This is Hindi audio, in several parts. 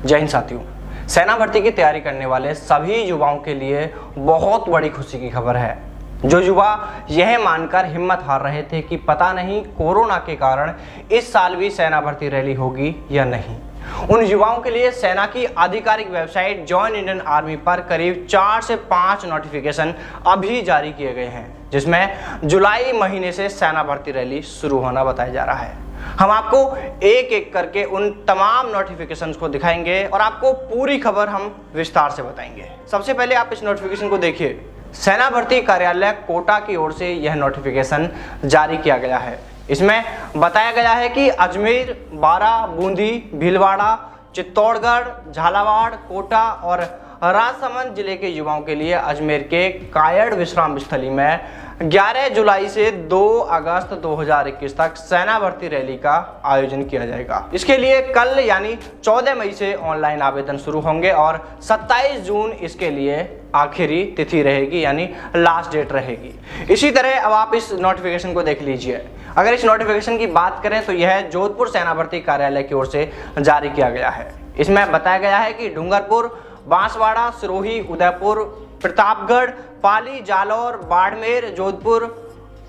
जय हिंद साथियों। सेना भर्ती की तैयारी करने वाले सभी युवाओं के लिए बहुत बड़ी खुशी की खबर है। जो युवा यह मानकर हिम्मत हार रहे थे कि पता नहीं कोरोना के कारण इस साल भी सेना भर्ती रैली होगी या नहीं, उन युवाओं के लिए सेना की आधिकारिक वेबसाइट जॉइन इंडियन आर्मी पर करीब 4 से 5 नोटिफिकेशन अभी जारी किए गए हैं, जिसमें जुलाई महीने से सेना भर्ती रैली शुरू होना बताया जा रहा है। हम आपको एक एक करके उन तमाम नोटिफिकेशंस को दिखाएंगे और आपको पूरी खबर हम विस्तार से बताएंगे। सबसे पहले आप इस नोटिफिकेशन को देखिए। सेना भर्ती कार्यालय कोटा की ओर से यह नोटिफिकेशन जारी किया गया है। इसमें बताया गया है कि अजमेर, बारां, बूंदी, भीलवाड़ा, चित्तौड़गढ़, झालावाड़, कोटा और राजसमंद जिले के युवाओं के लिए अजमेर के कायड़ विश्राम स्थली में 11 जुलाई से 2 अगस्त 2021 तक सेना भर्ती रैली का आयोजन किया जाएगा। इसके लिए कल यानी 14 मई से ऑनलाइन आवेदन शुरू होंगे और 27 जून इसके लिए आखिरी तिथि रहेगी, यानी लास्ट डेट रहेगी। इसी तरह अब आप इस नोटिफिकेशन को देख लीजिए। अगर इस नोटिफिकेशन की बात करें तो यह जोधपुर सेना भर्ती कार्यालय की ओर से जारी किया गया है। इसमें बताया गया है कि डूंगरपुर, बांसवाड़ा, सिरोही, उदयपुर, प्रतापगढ़, पाली, जालौर, बाड़मेर, जोधपुर,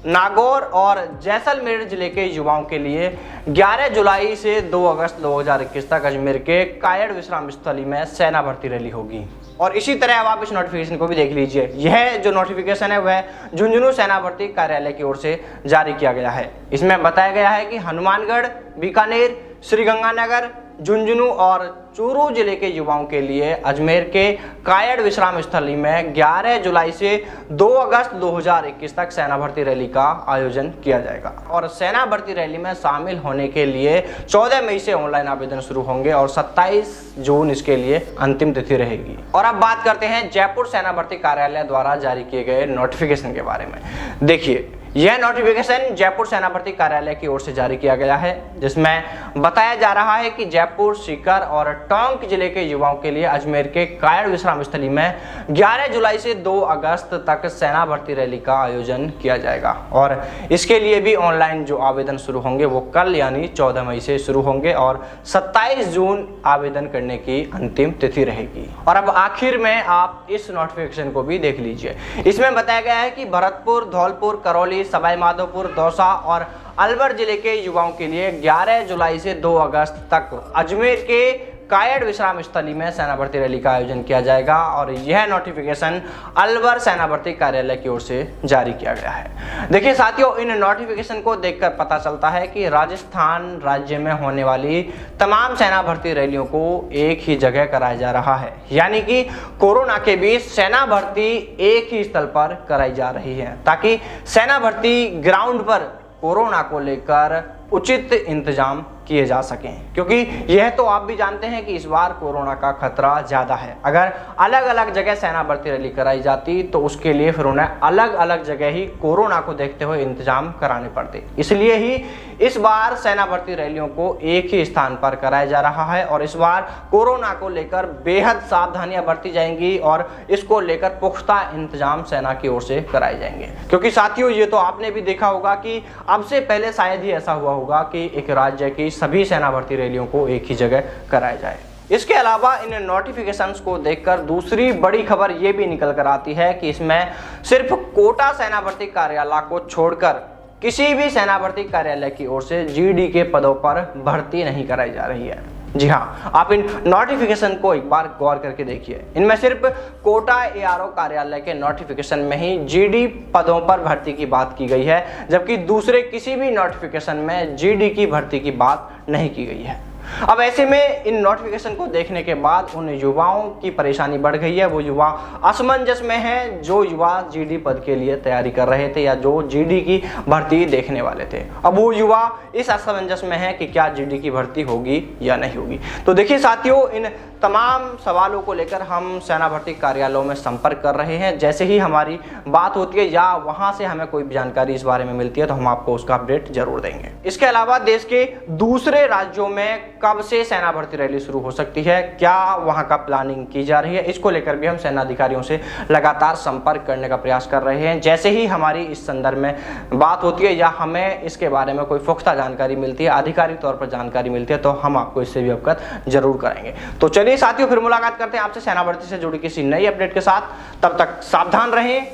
नागौर और जैसलमेर जिले के युवाओं के लिए 11 जुलाई से 2 अगस्त 2021 तक अजमेर के कायड़ विश्राम स्थली में सेना भर्ती रैली होगी। और इसी तरह अब आप इस नोटिफिकेशन को भी देख लीजिए। यह जो नोटिफिकेशन है वह झुंझुनू सेना भर्ती कार्यालय की ओर से जारी किया गया है। इसमें बताया गया है कि हनुमानगढ़, बीकानेर, श्रीगंगानगर, झुंझुनू और चूरू जिले के युवाओं के लिए अजमेर के कायड़ विश्राम स्थली में 11 जुलाई से 2 अगस्त 2021 तक सेना भर्ती रैली का आयोजन किया जाएगा। और सेना भर्ती रैली में शामिल होने के लिए 14 मई से ऑनलाइन आवेदन शुरू होंगे और 27 जून इसके लिए अंतिम तिथि रहेगी। और अब बात करते हैं जयपुर सेना भर्ती कार्यालय द्वारा जारी किए गए नोटिफिकेशन के बारे में। देखिए, यह नोटिफिकेशन जयपुर सेना भर्ती कार्यालय की ओर से जारी किया गया है, जिसमें बताया जा रहा है कि जयपुर, सीकर और टोंक जिले के युवाओं के लिए अजमेर के कायड़ विश्राम स्थली में 11 जुलाई से 2 अगस्त तक सेना भर्ती रैली का आयोजन किया जाएगा। और इसके लिए भी ऑनलाइन जो आवेदन शुरू होंगे वो कल यानी 14 मई से शुरू होंगे और 27 जून आवेदन करने की अंतिम तिथि रहेगी। और अब आखिर में आप इस नोटिफिकेशन को भी देख लीजिए। इसमें बताया गया है कि भरतपुर, धौलपुर, करौली, सवाई माधोपुर, दौसा और अलवर जिले के युवाओं के लिए 11 जुलाई से 2 अगस्त तक अजमेर के कायड़ विश्राम स्थली में सेना भर्ती रैली का आयोजन किया जाएगा। और यह नोटिफिकेशन अलवर सेना भर्ती कार्यालय की ओर से जारी किया गया है। देखिए साथियों, इन नोटिफिकेशन को देखकर पता चलता है कि राजस्थान राज्य में होने वाली तमाम सेना भर्ती रैलियों को एक ही जगह कराया जा रहा है, यानी कि कोरोना के बीच सेना भर्ती एक ही स्थल पर कराई जा रही है, ताकि सेना भर्ती ग्राउंड पर कोरोना को लेकर उचित इंतजाम किए जा सकें। क्योंकि यह तो आप भी जानते हैं कि इस बार कोरोना का खतरा ज़्यादा है। अगर अलग अलग जगह सेना भर्ती रैली कराई जाती तो उसके लिए फिर उन्हें अलग अलग जगह ही कोरोना को देखते हुए इंतजाम कराने पड़ते। इसलिए ही इस बार सेना भर्ती रैलियों को एक ही स्थान पर कराया जा रहा है। और इस बार कोरोना को लेकर बेहद सावधानियां बरती जाएंगी और इसको लेकर पुख्ता इंतजाम सेना की ओर से कराए जाएंगे। क्योंकि साथियों, ये तो आपने भी देखा होगा कि अब से पहले शायद ही ऐसा हुआ होगा कि एक राज्य की सभी सेना भर्ती रैलियों को एक ही जगह कराया जाए। इसके अलावा इन नोटिफिकेशंस को देखकर दूसरी बड़ी खबर ये भी निकल कर आती है कि इसमें सिर्फ कोटा सेना भर्ती कार्यालय को छोड़कर किसी भी सेना भर्ती कार्यालय की ओर से जीडी के पदों पर भर्ती नहीं कराई जा रही है। जी हाँ, आप इन नोटिफिकेशन को एक बार गौर करके देखिए। इनमें सिर्फ कोटा एआरओ कार्यालय के नोटिफिकेशन में ही जीडी पदों पर भर्ती की बात की गई है, जबकि दूसरे किसी भी नोटिफिकेशन में जीडी की भर्ती की बात नहीं की गई है। अब ऐसे में इन नोटिफिकेशन को देखने के बाद उन युवाओं की परेशानी बढ़ गई है। वो युवा असमंजस में हैं जो युवा जीडी पद के लिए तैयारी कर रहे थे या जो जीडी की भर्ती देखने वाले थे। अब वो युवा इस असमंजस में है कि क्या जीडी की भर्ती होगी या नहीं होगी। तो देखिए साथियों, इन तमाम सवालों को लेकर हम सेना भर्ती कार्यालयों में संपर्क कर रहे हैं। जैसे ही हमारी बात होती है या वहां से हमें कोई जानकारी इस बारे में मिलती है तो हम आपको उसका अपडेट जरूर देंगे। इसके अलावा देश के दूसरे राज्यों में कब से सेना भर्ती रैली शुरू हो सकती है, क्या वहां का प्लानिंग की जा रही है, इसको लेकर भी हम सेना अधिकारियों से लगातार संपर्क करने का प्रयास कर रहे हैं। जैसे ही हमारी इस संदर्भ में बात होती है या हमें इसके बारे में कोई पुख्ता जानकारी मिलती है, आधिकारिक तौर पर जानकारी मिलती है, तो हम आपको इससे भी अवगत जरूर करेंगे। तो चलिए साथियों, फिर मुलाकात करते हैं आपसे सेना भर्ती से जुड़ी किसी नई अपडेट के साथ। तब तक सावधान रहें,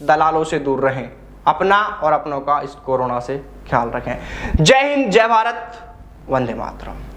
दलालों से दूर रहें, अपना और अपनों का इस कोरोना से ख्याल रखें। जय हिंद, जय भारत, वंदे मातरम।